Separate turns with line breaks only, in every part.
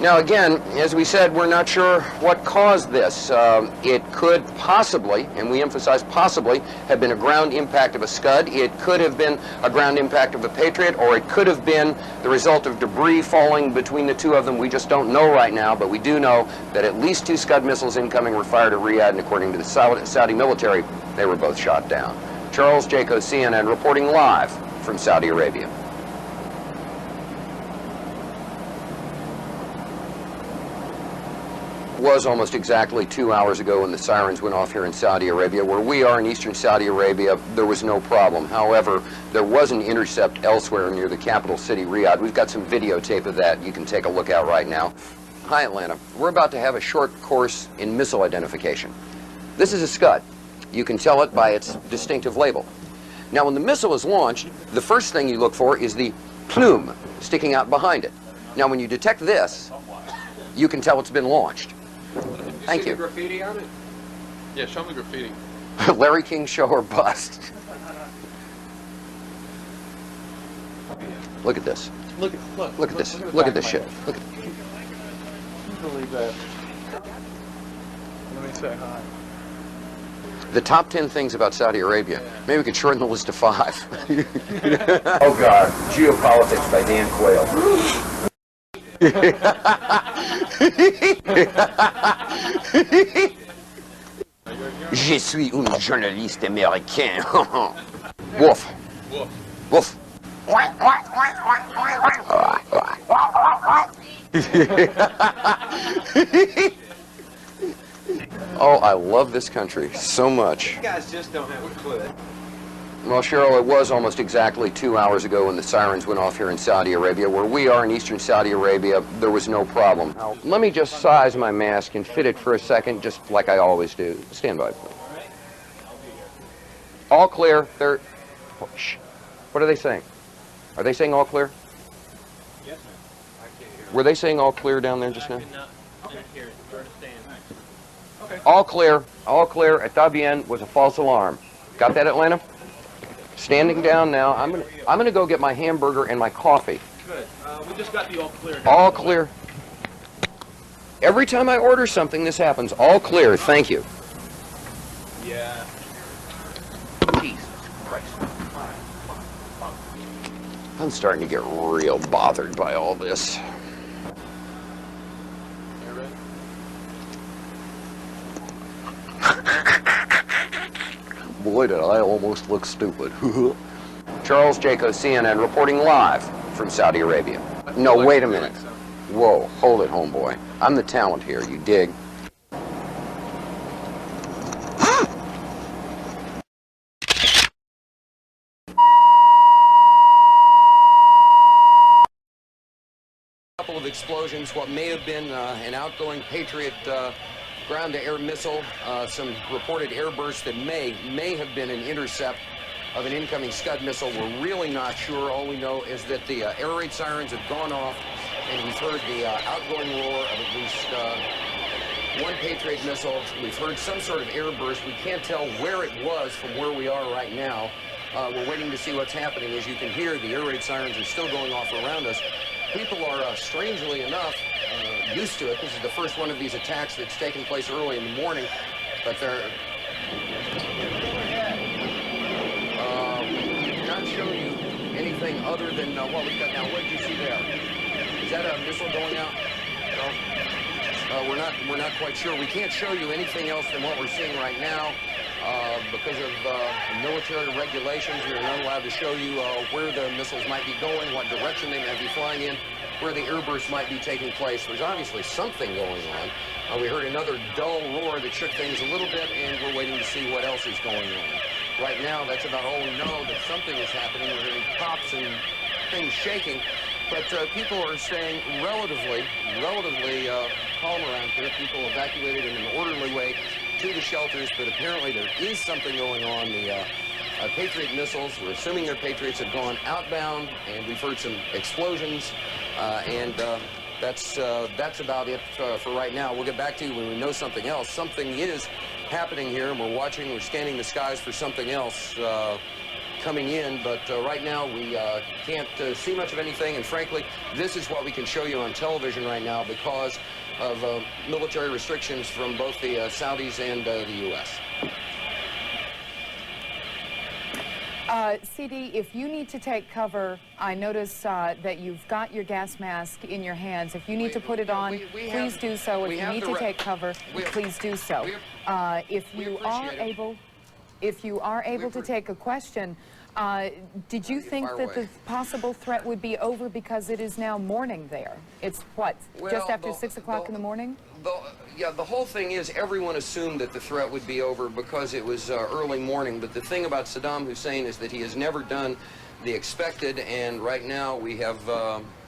Now again, as we said, we're not sure what caused this. It could possibly, and we emphasize possibly, have been a ground impact of a Scud. It could have been a ground impact of a Patriot, or it could have been the result of debris falling between the two of them. We just don't know right now, but we do know that at least 2 Scud missiles incoming were fired at Riyadh, and according to the Saudi military, they were both shot down. Charles Jaco, CNN, reporting live from Saudi Arabia. Was almost exactly 2 hours ago when the sirens went off here in Saudi Arabia. Where we are in eastern Saudi Arabia, there was no problem. However, there was an intercept elsewhere near the capital city, Riyadh. We've got some videotape of that you can take a look at right now. Hi, Atlanta. We're about to have a short course in missile identification. This is a Scud. You can tell it by its distinctive label. Now, when the missile is launched, the first thing you look for is the plume sticking out behind it. Now, when you detect this, you can tell it's been launched. Thank you.
Graffiti on it? Yeah, show me graffiti.
Larry King show or bust. Look at this. Look at this. Look at this shit. Look at it.
Believe that. Let me say hi.
The top 10 things about Saudi Arabia. Maybe we could shorten the list to 5. Oh God, Geopolitics by Dan Quayle. Je suis un journaliste américain. Wolf. Wolf. Oh, I love this country so much.
You guys just don't have a clue.
Well, Cheryl, it was almost exactly 2 hours ago when the sirens went off here in Saudi Arabia. Where we are in eastern Saudi Arabia, there was no problem. Now, let me just size my mask and fit it for a second, just like I always do. Stand by, please. All clear. They're... Oh, shh. What are they saying? Are they saying all clear?
Yes, ma'am. I can't hear.
Were they saying all clear down there just now?
Okay.
All clear. All clear. Está bien was a false alarm. Got that, Atlanta? Standing down now. I'm gonna go get my hamburger and my coffee.
Good. We just got the all clear.
All clear. Every time I order something, this happens. All clear. Thank you.
Yeah.
Jesus Christ. I'm starting to get real bothered by all this. Boy, did I almost look stupid. Charles Jaco, CNN, reporting live from Saudi Arabia. No, wait a minute. Whoa, hold it, homeboy. I'm the talent here, you dig? Couple of explosions, what may have been an outgoing Patriot ground-to-air missile, some reported airbursts that may have been an intercept of an incoming Scud missile. We're really not sure. All we know is that the air raid sirens have gone off, and we've heard the outgoing roar of at least one Patriot missile. We've heard some sort of airburst. We can't tell where it was from where we are right now. We're waiting to see what's happening. As you can hear, the air raid sirens are still going off around us. People are, strangely enough, used to it. This is the first one of these attacks that's taken place early in the morning, but they're... not showing you anything other than what we've got now. What did you see there? Is that a missile going out? No? We're not quite sure. We can't show you anything else than what we're seeing right now. Because of military regulations, we're not allowed to show you where the missiles might be going, what direction they might be flying in, where the airbursts might be taking place. There's obviously something going on. We heard another dull roar that shook things a little bit, and we're waiting to see what else is going on. Right now, that's about all we know, that something is happening. We're hearing pops and things shaking, but people are staying relatively calm around here. People evacuated in an orderly way to the shelters, but apparently there is something going on. The Patriot missiles, we're assuming they're Patriots, have gone outbound, and we've heard some explosions, and that's about it for right now. We'll get back to you when we know something else. Something is happening here, and we're scanning the skies for something else. coming in, but right now we can't see much of anything, and frankly, this is what we can show you on television right now because of military restrictions from both the Saudis and the U.S.
CD, if you need to take cover, I notice that you've got your gas mask in your hands. If you need to put it on, please do so. If you need to take cover, please do so. If you are able to take a question, did you think that the possible threat would be over because it is now morning there? It's what, just after 6 o'clock in the morning?
The whole thing is everyone assumed that the threat would be over because it was early morning, but the thing about Saddam Hussein is that he has never done the expected, and right now we have,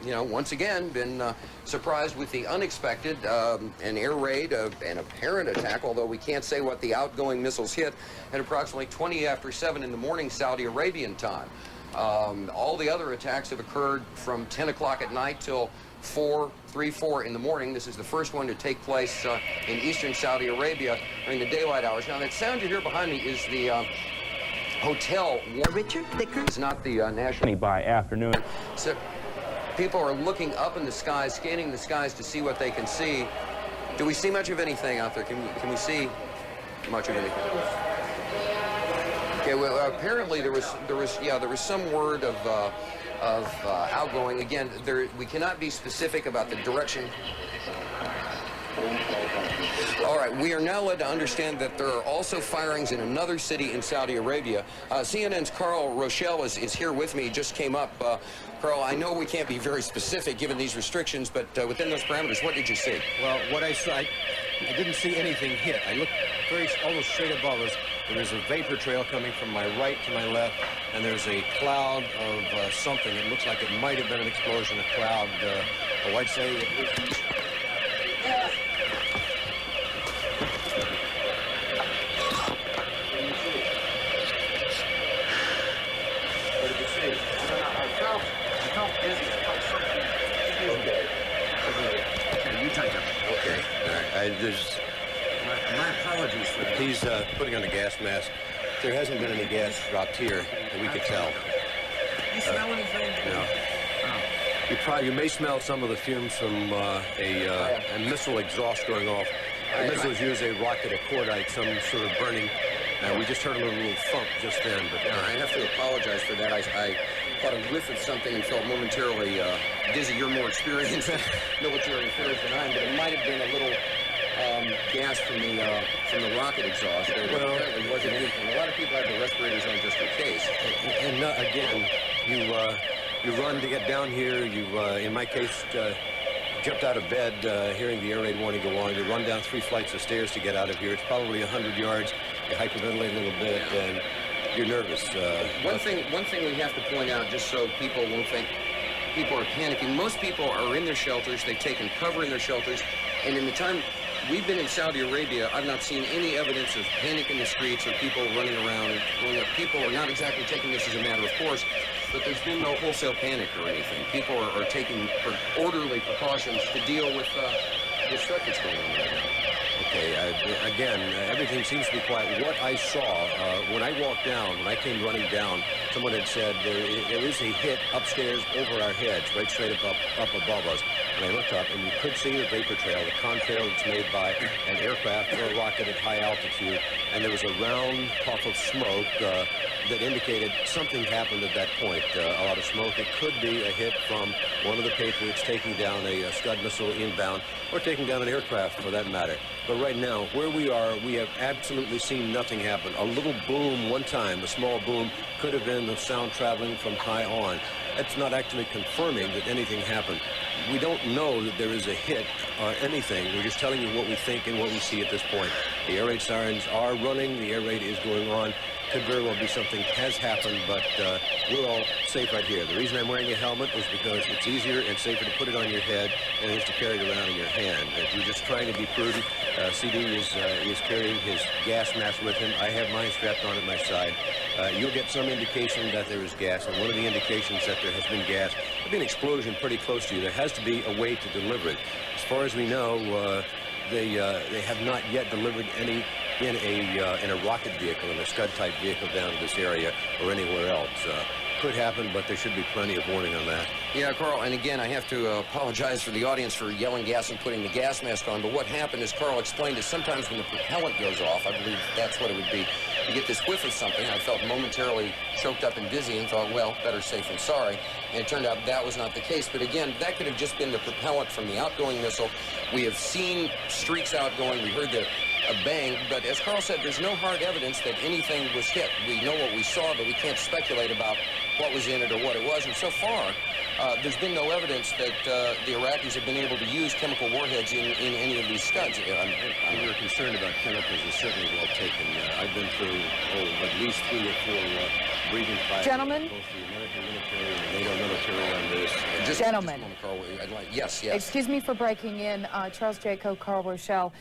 once again been surprised with the unexpected, an air raid, an apparent attack, although we can't say what the outgoing missiles hit, at approximately 20 after 7 in the morning Saudi Arabian time. All the other attacks have occurred from 10 o'clock at night till 3, 4 in the morning. This is the first one to take place in eastern Saudi Arabia during the daylight hours. Now, that sound you hear behind me is the hotel.
Richard Thicker.
It's not the national.
By afternoon.
So people are looking up in the sky, scanning the skies to see what they can see. Do we see much of anything out there? Can we see much of anything? Okay. Well, apparently there was some word of outgoing. Again, we cannot be specific about the direction. All right, we are now led to understand that there are also firings in another city in Saudi Arabia. CNN's Carl Rochelle is here with me, just came up. Carl, I know we can't be very specific given these restrictions, but within those parameters, what did you see?
Well, what I saw, I didn't see anything hit. I looked almost straight above us. There was a vapor trail coming from my right to my left, and there's a cloud of something. It looks like it might have been an explosion, a cloud. I'd say it was... My apologies for that. He's putting on a gas mask. There hasn't been any gas dropped here that we could tell.
You smell anything?
No. You may smell some of the fumes from a missile exhaust going off. The missiles use a rocket, a cordite, some sort of burning. We just heard a little thump just then. But
I have to apologize for that. I caught a whiff of something and felt momentarily dizzy. You're more experienced in military affairs than I am, but it might have been a little gas from the rocket exhaust. It wasn't anything. A lot of people have the respirators on just in case.
And again, you run to get down here. You, in my case, jumped out of bed hearing the air raid warning go on. You run down 3 flights of stairs to get out of here. It's probably 100 yards. You hyperventilate a little bit, and you're nervous.
One thing we have to point out, just so people won't think people are panicking. Most people are in their shelters. They've taken cover in their shelters, and in the time we've been in Saudi Arabia, I've not seen any evidence of panic in the streets or people running around and going up. People are not exactly taking this as a matter of course, but there's been no wholesale panic or anything. People are taking orderly precautions to deal with the threat that's going on right now.
Okay, again, everything seems to be quiet. What I saw when I walked down, when I came running down, someone had said there is a hit upstairs over our heads, right straight up above us. And I looked up, and you could see the vapor trail, the contrail that's made by an aircraft or a rocket at high altitude. And there was a round puff of smoke that indicated something happened at that point. A lot of smoke. It could be a hit from one of the Patriots taking down a Scud missile inbound, or taking down an aircraft for that matter. But right now, where we are, we have absolutely seen nothing happen. A little boom one time, a small boom, could have been the sound traveling from high on. That's not actually confirming that anything happened. We don't know that there is a hit or anything. We're just telling you what we think and what we see at this point. The air raid sirens are running. The air raid is going on. Could very well be something has happened, but we're all safe right here. The reason I'm wearing a helmet is because it's easier and safer to put it on your head than it is to carry it around in your hand. If you're just trying to be prudent, CD is carrying his gas mask with him. I have mine strapped on at my side. You'll get some indication that there is gas, and one of the indications that there has been gas, there'll be an explosion pretty close to you. There has to be a way to deliver it. As far as we know, they have not yet delivered any in a rocket vehicle, in a Scud-type vehicle down to this area or anywhere else. Could happen, but there should be plenty of warning on that.
Yeah, Carl, and again, I have to apologize for the audience for yelling gas and putting the gas mask on, but what happened, as Carl explained, is sometimes when the propellant goes off, I believe that's what it would be, you get this whiff of something. I felt momentarily choked up and dizzy and thought, well, better safe than sorry, and it turned out that was not the case. But again, that could have just been the propellant from the outgoing missile. We have seen streaks outgoing. We heard a bang, but as Carl said, there's no hard evidence that anything was hit. We know what we saw, but we can't speculate about what was in it or what it was. And so far, there's been no evidence that the Iraqis have been able to use chemical warheads in any of these Scuds.
We were concerned about chemicals is certainly well taken. I've been through at least 3 or 4 briefing files.
Gentlemen?
Both the American military and the NATO military on this.
Just
Gentlemen.
Just a moment, Carl. Yes.
Excuse me for breaking in. Charles Jaco, Carl Rochelle.